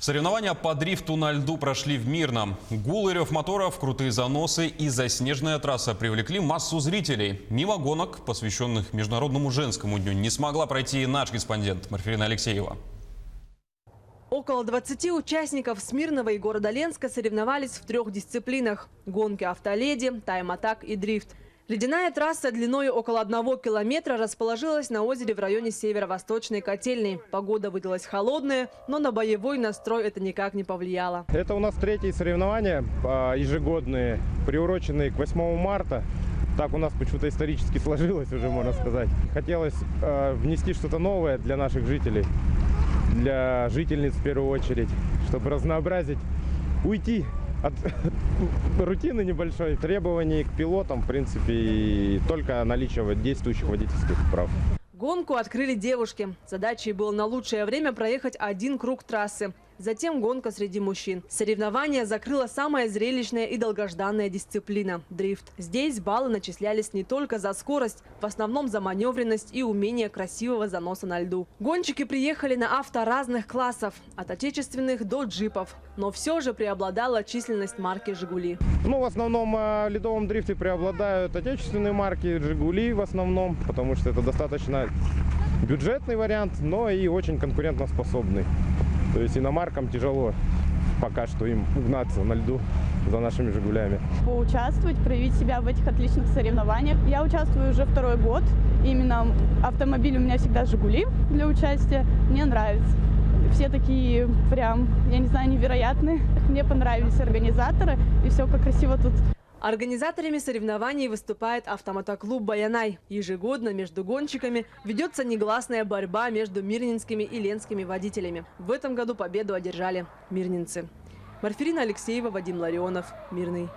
Соревнования по дрифту на льду прошли в Мирном. Гул и рев моторов, крутые заносы и заснеженная трасса привлекли массу зрителей. Мимо гонок, посвященных Международному женскому дню, не смогла пройти и наш корреспондент Марфирина Алексеева. Около 20 участников Смирного и города Ленска соревновались в 3 дисциплинах – гонки автоледи, тайм-атак и дрифт. Ледяная трасса длиной около 1 километра расположилась на озере в районе Северо-Восточной котельной. Погода выдалась холодная, но на боевой настрой это никак не повлияло. Это у нас 3-е соревнования ежегодные, приуроченные к 8 марта. Так у нас почему-то исторически сложилось уже, можно сказать. Хотелось внести что-то новое для наших жителей, для жительниц в первую очередь, чтобы разнообразить, уйти от рутины небольшой, требований к пилотам, в принципе, и только наличие действующих водительских прав. Гонку открыли девушки. Задачей было на лучшее время проехать 1 круг трассы. Затем гонка среди мужчин. Соревнование закрыла самая зрелищная и долгожданная дисциплина – дрифт. Здесь баллы начислялись не только за скорость, в основном за маневренность и умение красивого заноса на льду. Гонщики приехали на авто разных классов – от отечественных до джипов. Но все же преобладала численность марки «Жигули». Ну, в основном в ледовом дрифте преобладают отечественные марки «Жигули» в основном, потому что это достаточно бюджетный вариант, но и очень конкурентоспособный. То есть иномаркам тяжело пока что им угнаться на льду за нашими «Жигулями». Поучаствовать, проявить себя в этих отличных соревнованиях. Я участвую уже 2-й год. Именно автомобиль у меня всегда «Жигули» для участия. Мне нравится. Все такие прям, я не знаю, невероятные. Мне понравились организаторы и все, как красиво тут. Организаторами соревнований выступает автомотоклуб «Баянай». Ежегодно между гонщиками ведется негласная борьба между мирнинскими и ленскими водителями. В этом году победу одержали мирнинцы. Марфирина Алексеева, Вадим Ларионов. Мирный.